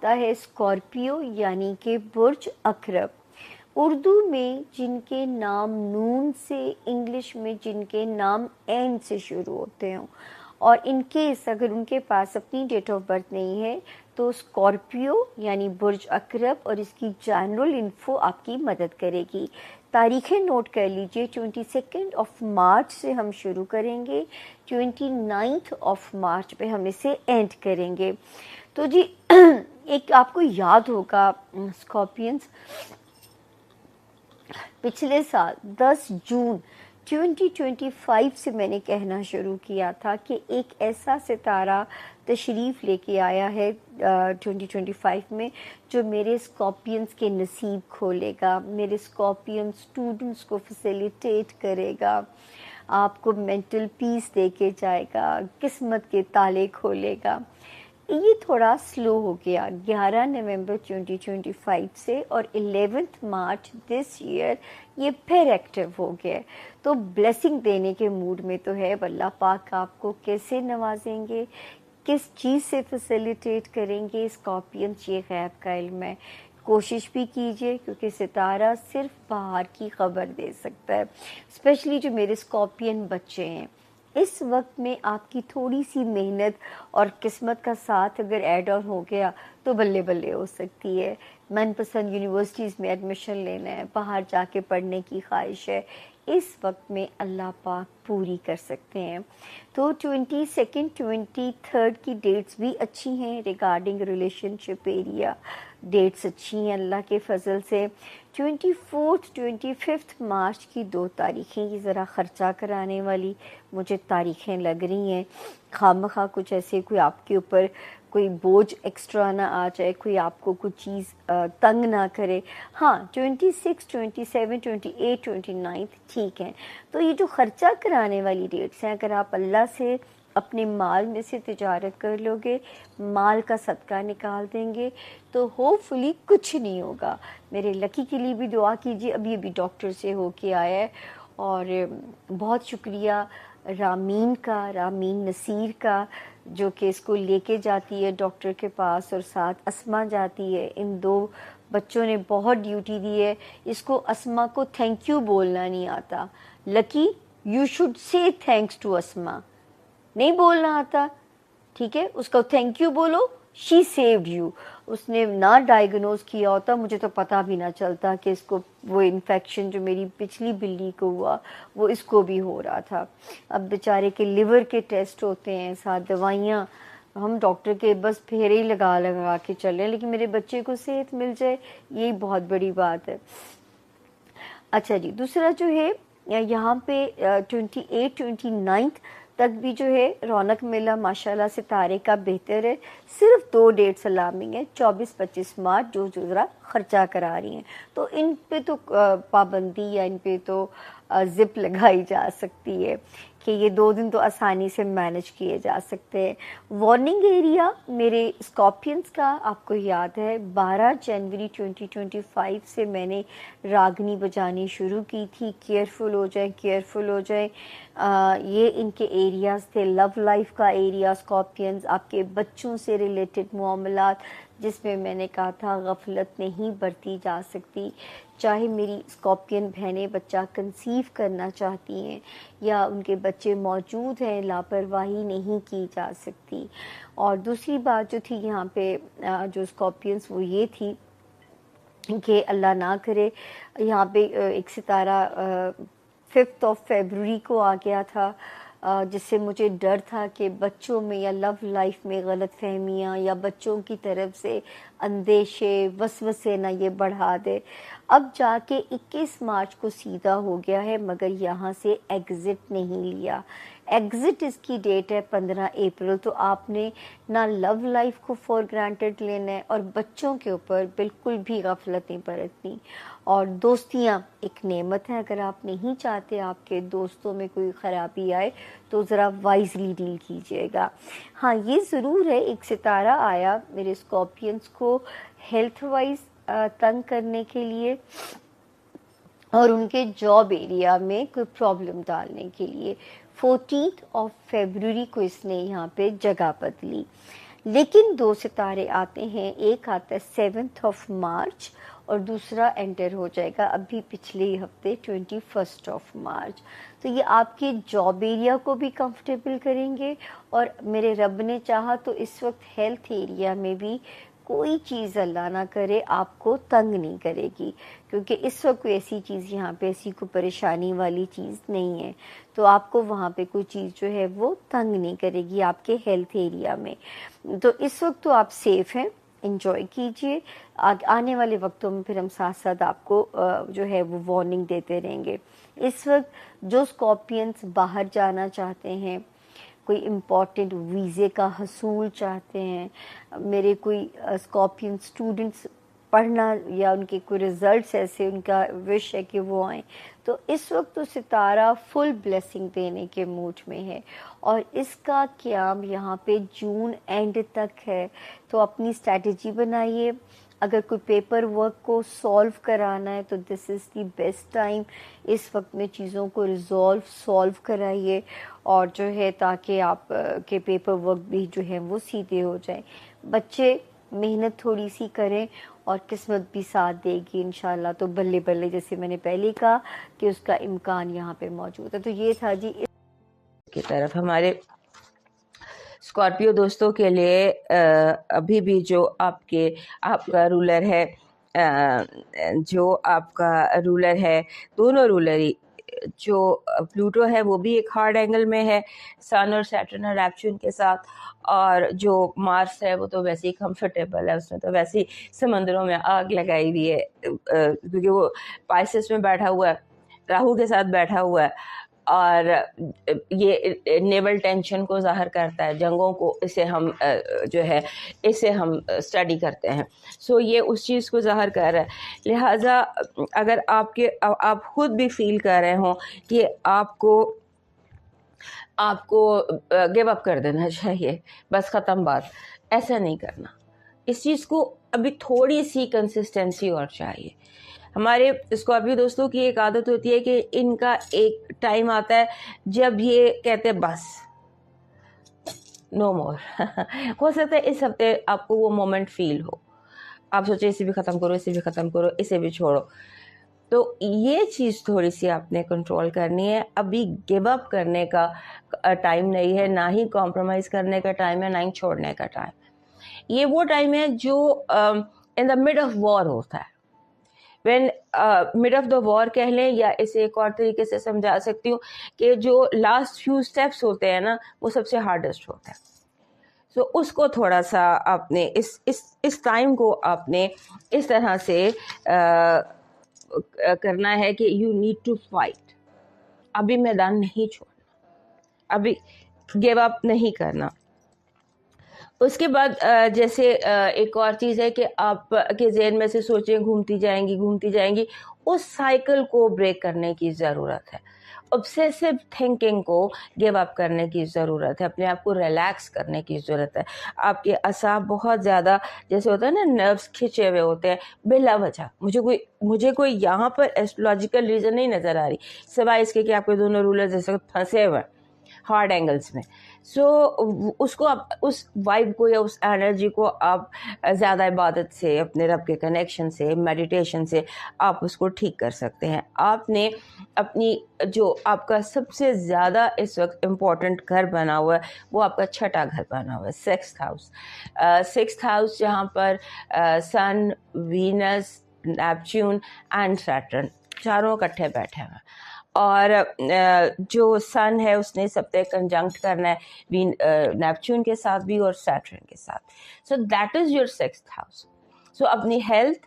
आता है स्कॉर्पियो यानी कि बुर्ज अकरब। उर्दू में जिनके नाम नून से, इंग्लिश में जिनके नाम एन से शुरू होते हों, और इन केस अगर उनके पास अपनी डेट ऑफ बर्थ नहीं है तो स्कॉर्पियो यानी बुर्ज अकरब और इसकी जनरल इन्फो आपकी मदद करेगी। तारीखें नोट कर लीजिए, 22 ऑफ मार्च से हम शुरू करेंगे, 29 ऑफ मार्च पे हम इसे एंड करेंगे। तो जी एक आपको याद होगा स्कॉर्पियंस, पिछले साल 10 जून 2025 से मैंने कहना शुरू किया था कि एक ऐसा सितारा तशरीफ़ लेके आया है 2025 में जो मेरे स्कॉर्पियंस के नसीब खोलेगा, मेरे स्कॉर्पियन स्टूडेंट्स को फैसिलिटेट करेगा, आपको मेंटल पीस दे के जाएगा, किस्मत के ताले खोलेगा। ये थोड़ा स्लो हो गया 11 नवंबर 2025 से, और 11 मार्च दिस ईयर ये फिर एक्टिव हो गया। तो ब्लेसिंग देने के मूड में तो है। अल्लाह पाक आपको कैसे नवाजेंगे, किस चीज़ से फैसिलिटेट करेंगे स्कॉर्पियंस, ये गैब का इल्म है। कोशिश भी कीजिए क्योंकि सितारा सिर्फ बाहर की खबर दे सकता है। स्पेशली जो मेरे स्कॉर्पियन बच्चे हैं, इस वक्त में आपकी थोड़ी सी मेहनत और किस्मत का साथ अगर ऐड ऑन हो गया तो बल्ले बल्ले हो सकती है। मनपसंद यूनिवर्सिटीज़ में एडमिशन लेना है, बाहर जाके पढ़ने की ख्वाहिश है, इस वक्त में अल्लाह पाक पूरी कर सकते हैं। तो 22, 23 की डेट्स भी अच्छी हैं रिगार्डिंग रिलेशनशिप एरिया, डेट्स अच्छी हैं अल्लाह के फजल से। 24, 25 मार्च की 2 तारीखें ये ज़रा ख़र्चा कराने वाली मुझे तारीखें लग रही हैं। खामखा कुछ ऐसे कोई आपके ऊपर कोई बोझ एक्स्ट्रा ना आ जाए, कोई आपको कुछ चीज़ तंग ना करे। हाँ, 26, 27, 28, 29 ठीक है। तो ये जो ख़र्चा कराने वाली डेट्स हैं, अगर आप अल्लाह से अपने माल में से तिजारत कर लोगे, माल का सदका निकाल देंगे, तो होपफुली कुछ नहीं होगा। मेरे लकी के लिए भी दुआ कीजिए, अभी अभी डॉक्टर से होके आया है। और बहुत शुक्रिया रामीन का, रामीन नसीर का, जो कि इसको लेके जाती है डॉक्टर के पास और साथ अस्मा जाती है। इन 2 बच्चों ने बहुत ड्यूटी दी है। इसको अस्मा को थैंक यू बोलना नहीं आता। Lucky, you should say thanks to Asma, नहीं बोलना आता, ठीक है, उसका थैंक यू बोलो, शी सेव्ड यू। उसने ना डायग्नोज किया होता मुझे तो पता भी ना चलता कि इसको वो इन्फेक्शन जो मेरी पिछली बिल्ली को हुआ वो इसको भी हो रहा था। अब बेचारे के लिवर के टेस्ट होते हैं, साथ दवाइयाँ, हम डॉक्टर के बस फेरे ही लगा लगा के चले, लेकिन मेरे बच्चे को सेहत मिल जाए यही बहुत बड़ी बात है। अच्छा जी, दूसरा जो है यहाँ पे 28, 29 तक भी जो है रौनक मेला माशाल्लाह सितारे का बेहतर है। सिर्फ 2 डेट्स अलार्मिंग है, 24, 25 मार्च जो ज़रा ख़र्चा करा रही हैं, तो इन पे तो पाबंदी या इन पे तो ज़िप लगाई जा सकती है कि ये 2 दिन तो आसानी से मैनेज किए जा सकते हैं। वार्निंग एरिया मेरे स्कॉर्पियंस का आपको याद है 12 जनवरी 2025 से मैंने रागनी बजानी शुरू की थी, केयरफुल हो जाए, केयरफुल हो जाए। ये इनके एरियाज़ थे। लव लाइफ का एरिया स्कॉर्पियंस, आपके बच्चों से रिलेटेड मामलात, जिसमें मैंने कहा था गफलत नहीं बरती जा सकती। चाहे मेरी स्कॉर्पियन बहनें बच्चा कंसीव करना चाहती हैं या उनके बच्चे मौजूद हैं, लापरवाही नहीं की जा सकती। और दूसरी बात जो थी यहाँ पे जो स्कॉर्पियंस, वो ये थी कि अल्लाह ना करे यहाँ पे एक सितारा 5 ऑफ फरवरी को आ गया था, जिससे मुझे डर था कि बच्चों में या लव लाइफ में गलत फहमियाँ या बच्चों की तरफ से अंदेशे वसवसे ना ये बढ़ा दे। अब जाके 21 मार्च को सीधा हो गया है, मगर यहाँ से एग्ज़िट नहीं लिया। एग्ज़िट इसकी डेट है 15 अप्रैल। तो आपने ना लव लाइफ को फॉर ग्रांटेड लेना है और बच्चों के ऊपर बिल्कुल भी गफलत नहीं बरतनी। और दोस्तियाँ एक नेमत है, अगर आप नहीं चाहते आपके दोस्तों में कोई ख़राबी आए तो ज़रा वाइजली डील कीजिएगा। हाँ, ये ज़रूर है एक सितारा आया मेरे स्कॉर्पियंस को हेल्थ वाइज तंग करने के लिए और उनके जॉब एरिया में कोई प्रॉब्लम डालने के लिए। 14 ऑफ फरवरी को इसने यहाँ पे जगह बदली। लेकिन 2 सितारे आते हैं, एक आता है 7th ऑफ मार्च और दूसरा एंटर हो जाएगा अभी पिछले हफ्ते 21st ऑफ मार्च। तो ये आपके जॉब एरिया को भी कंफर्टेबल करेंगे और मेरे रब ने चाहा तो इस वक्त हेल्थ एरिया में भी कोई चीज़ अल्लाह ना करे आपको तंग नहीं करेगी, क्योंकि इस वक्त कोई ऐसी चीज़ यहाँ पे ऐसी कोई परेशानी वाली चीज़ नहीं है, तो आपको वहाँ पे कोई चीज़ जो है वो तंग नहीं करेगी आपके हेल्थ एरिया में। तो इस वक्त तो आप सेफ़ हैं, इंजॉय कीजिए। आने वाले वक्तों में फिर हम साथ साथ आपको जो है वो वार्निंग देते रहेंगे। इस वक्त जो स्कॉर्पियंस बाहर जाना चाहते हैं, कोई इम्पॉर्टेंट वीज़े का हसूल चाहते हैं, मेरे कोई स्कॉर्पियन स्टूडेंट्स पढ़ना या उनके कोई रिज़ल्ट्स ऐसे उनका विश है कि वो आएँ, तो इस वक्त तो सितारा फुल ब्लेसिंग देने के मूड में है और इसका क़याम यहाँ पे जून एंड तक है। तो अपनी स्ट्रैटेजी बनाइए। अगर कोई पेपर वर्क को सॉल्व कराना है तो this is the best time. इस वक्त में चीज़ों को सॉल्व कराइए और जो है ताकि आप के पेपर वर्क भी जो है वो सीधे हो जाए। बच्चे मेहनत थोड़ी सी करें और किस्मत भी साथ देगी इंशाल्लाह। तो बल्ले बल्ले जैसे मैंने पहले कहा कि उसका इम्कान यहाँ पे मौजूद है। तो ये था जी की तरफ हमारे स्कॉर्पियो दोस्तों के लिए अभी भी जो आपका रूलर है, जो आपका रूलर है, दोनों रूलर ही, जो प्लूटो है वो भी एक हार्ड एंगल में है सन और सैटर्न और नेपच्यून के साथ, और जो मार्स है वो तो वैसे ही कंफर्टेबल है, उसने तो वैसे ही समंदरों में आग लगाई हुई है क्योंकि वो पाइसेस में बैठा हुआ है, राहु के साथ बैठा हुआ है, और ये नेवल टेंशन को ज़ाहिर करता है, जंगों को, इसे हम स्टडी करते हैं। सो ये उस चीज़ को ज़ाहिर कर रहा है। लिहाजा अगर आप खुद भी फील कर रहे हो कि आपको गिव अप कर देना चाहिए, बस ख़त्म बात, ऐसा नहीं करना। इस चीज़ को अभी थोड़ी सी कंसिस्टेंसी और चाहिए। हमारे स्कॉर्पियो दोस्तों की एक आदत होती है कि इनका एक टाइम आता है जब ये कहते हैं बस नो मोर हो सकता है इस हफ्ते आपको वो मोमेंट फील हो, आप सोचे इसे भी ख़त्म करो, इसे भी ख़त्म करो, इसे भी छोड़ो। तो ये चीज़ थोड़ी सी आपने कंट्रोल करनी है। अभी गिव अप करने का टाइम नहीं है, ना ही कॉम्प्रोमाइज़ करने का टाइम है, ना ही छोड़ने का टाइम। ये वो टाइम है जो in the mid of war होता है। When mid of the war कह लें, या इसे एक और तरीके से समझा सकती हूँ कि जो लास्ट फ्यू स्टेप्स होते हैं ना, वो सबसे हार्डेस्ट होता है। सो उसको थोड़ा सा आपने इस टाइम को आपने इस तरह से करना है कि यू नीड टू फाइट। अभी मैदान नहीं छोड़ना, अभी गिव अप नहीं करना। उसके बाद जैसे एक और चीज़ है कि आप के ज़हन में से सोचें घूमती जाएंगी, उस साइकिल को ब्रेक करने की ज़रूरत है। ऑब्सेसिव थिंकिंग को गिव अप करने की ज़रूरत है, अपने आप को रिलैक्स करने की ज़रूरत है। आपके असाब बहुत ज़्यादा, जैसे होता है ना, नर्व्स खिंचे हुए होते हैं बिला वजह। मुझे कोई यहाँ पर एस्ट्रोलॉजिकल रीज़न नहीं नज़र आ रही, सिवाय इसके कि आपके दोनों रूलर जैसे फंसे हुए हार्ड एंगल्स में। सो उसको आप, उस वाइब को या उस एनर्जी को आप ज़्यादा इबादत से, अपने रब के कनेक्शन से, मेडिटेशन से आप उसको ठीक कर सकते हैं। आपने अपनी जो आपका सबसे ज़्यादा इस वक्त इम्पॉर्टेंट घर बना हुआ है वो आपका छठा घर बना हुआ है, सिक्स्थ हाउस, जहाँ पर सन, वीनस, नेपच्यून एंड सैटर्न चारों इकट्ठे बैठे हुए हैं। और जो सन है उसने सबसे कंजंक्ट करना है नेपच्यून के साथ भी और सैटर्न के साथ। So that is your sixth house. So अपनी हेल्थ,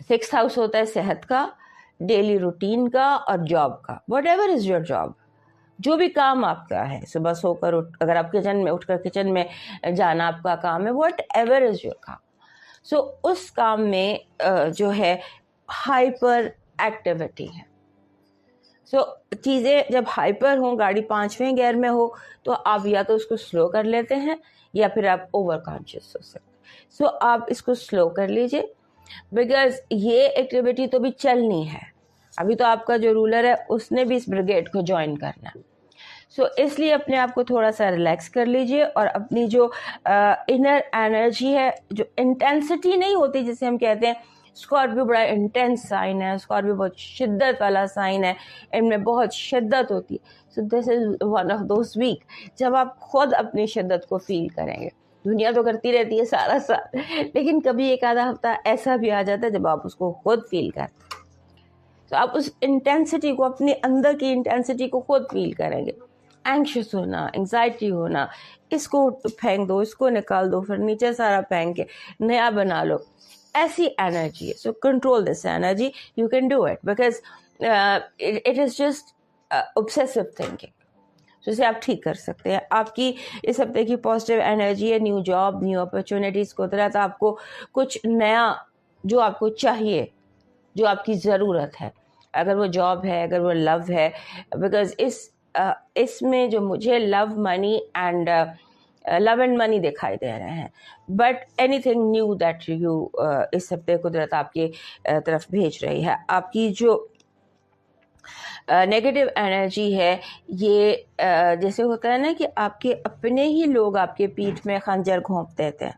सिक्स्थ हाउस होता है सेहत का, डेली रूटीन का और जॉब का। What ever is your job, जो भी काम आपका है, सुबह सोकर अगर आप उठकर किचन में जाना आपका काम है, वट एवर इज योर काम। सो उस काम में जो है हाइपर एक्टिविटी है। चीज़ें जब हाइपर हों, गाड़ी 5वें गियर में हो, तो आप या तो उसको स्लो कर लेते हैं या फिर आप ओवर कॉन्शियस हो सकते हैं। आप इसको स्लो कर लीजिए, बिकॉज ये एक्टिविटी तो भी चलनी है। अभी तो आपका जो रूलर है उसने भी इस ब्रिगेड को ज्वाइन करना है। सो इसलिए अपने आप को थोड़ा सा रिलैक्स कर लीजिए और अपनी जो इनर एनर्जी है, जो इंटेंसिटी नहीं होती जिसे हम कहते हैं, स्कॉर्पियो बड़ा इंटेंस साइन है, स्कॉर्पियो बहुत शिद्दत वाला साइन है, इनमें बहुत शिद्दत होती है। So this is one of those week जब आप खुद अपनी शिद्दत को फील करेंगे। दुनिया तो करती रहती है सारा साल, लेकिन कभी एक आधा हफ्ता ऐसा भी आ जाता है जब आप उसको खुद फील करते हैं। तो आप उस इंटेंसिटी को, अपने अंदर की इंटेंसिटी को खुद फील करेंगे। एंग्शियस होना, एंग्जाइटी होना, इसको फेंक दो, इसको निकाल दो, फर्नीचर सारा फेंक के नया बना लो, ऐसी एनर्जी है। So control this energy, you can do it, because it is just obsessive thinking. तो इसे आप ठीक कर सकते हैं। आपकी इस हफ्ते की पॉजिटिव एनर्जी है न्यू जॉब, न्यू अपॉर्चुनिटीज़ को तरह, तो आपको कुछ नया जो आपको चाहिए, जो आपकी ज़रूरत है, अगर वो जॉब है, अगर वो लव है, बिकॉज इसमें जो मुझे लव एंड मनी दिखाई दे रहे हैं, but anything knew that you इस हफ्ते कुदरत आपकी तरफ भेज रही है। आपकी जो नेगेटिव एनर्जी है, ये जैसे होता है ना कि आपके अपने ही लोग आपके पीठ में खंजर घोंप देते हैं,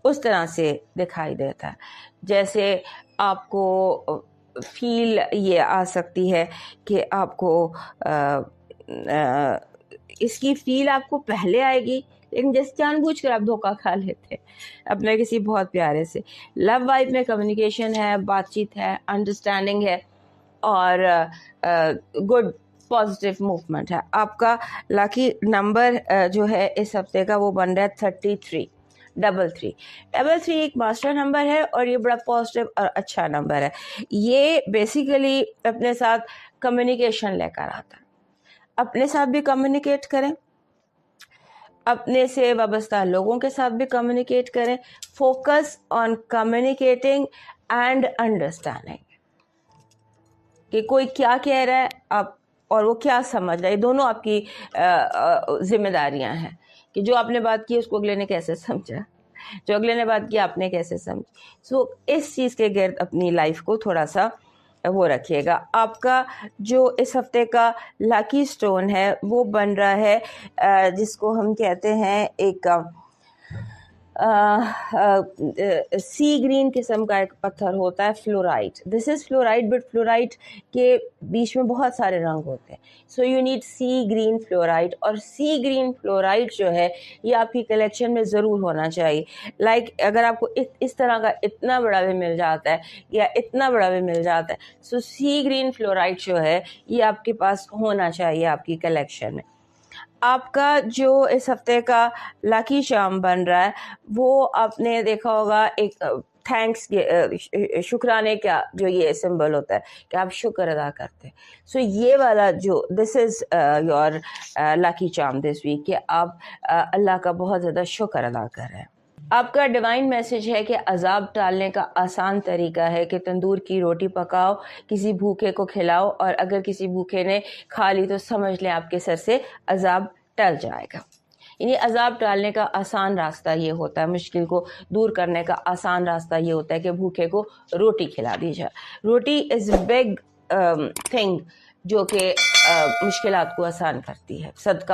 उस तरह से दिखाई देता है। जैसे आपको फील ये आ सकती है कि आपको इसकी फील आपको पहले आएगी, लेकिन जैसे जानबूझकर आप धोखा खा लेते हैं अपने किसी बहुत प्यारे से। लव वाइफ में कम्युनिकेशन है, बातचीत है, अंडरस्टैंडिंग है और गुड पॉजिटिव मूवमेंट है। आपका लकी नंबर जो है इस हफ्ते का वो बन रहा है 33। 33 एक मास्टर नंबर है और ये बड़ा पॉजिटिव और अच्छा नंबर है। ये बेसिकली अपने साथ कम्युनिकेशन लेकर आता है। अपने साथ भी कम्युनिकेट करें, अपने से वाबस्ता लोगों के साथ भी कम्युनिकेट करें। Focus on communicating and understanding कि कोई क्या कह रहा है आप और वो क्या समझ रहा है। दोनों आपकी जिम्मेदारियां हैं कि जो आपने बात की उसको अगले ने कैसे समझा, जो अगले ने बात की आपने कैसे समझी। सो इस चीज़ के गिर्द अपनी लाइफ को थोड़ा सा वो रखिएगा। आपका जो इस हफ्ते का लकी स्टोन है वो बन रहा है जिसको हम कहते हैं एक सी ग्रीन किस्म का एक पत्थर होता है, fluorite. This is fluorite, but fluorite के बीच में बहुत सारे रंग होते हैं। So you need sea green fluorite, और सी ग्रीन फ्लोराइट जो है ये आपकी कलेक्शन में ज़रूर होना चाहिए। लाइक अगर आपको इस तरह का इतना बड़ा भी मिल जाता है या इतना बड़ा भी मिल जाता है, सो सी ग्रीन फ्लोराइट जो है ये आपके पास होना चाहिए आपकी कलेक्शन में। आपका जो इस हफ्ते का लकी चार्म बन रहा है वो आपने देखा होगा, एक थैंक्स, शुक्राने का जो ये सिंबल होता है कि आप शुक्र अदा करते हैं। सो ये वाला जो this is your lucky charm this week कि आप अल्लाह का बहुत ज़्यादा शुक्र अदा कर रहे हैं। आपका डिवाइन मैसेज है कि अजाब टालने का आसान तरीका है कि तंदूर की रोटी पकाओ, किसी भूखे को खिलाओ, और अगर किसी भूखे ने खा ली तो समझ लें आपके सर से अजाब टल जाएगा। यानी अजाब टालने का आसान रास्ता ये होता है, मुश्किल को दूर करने का आसान रास्ता ये होता है कि भूखे को रोटी खिला दी जाए। रोटी इज़ बिग थिंग जो कि मुश्किलात को आसान करती है। सदका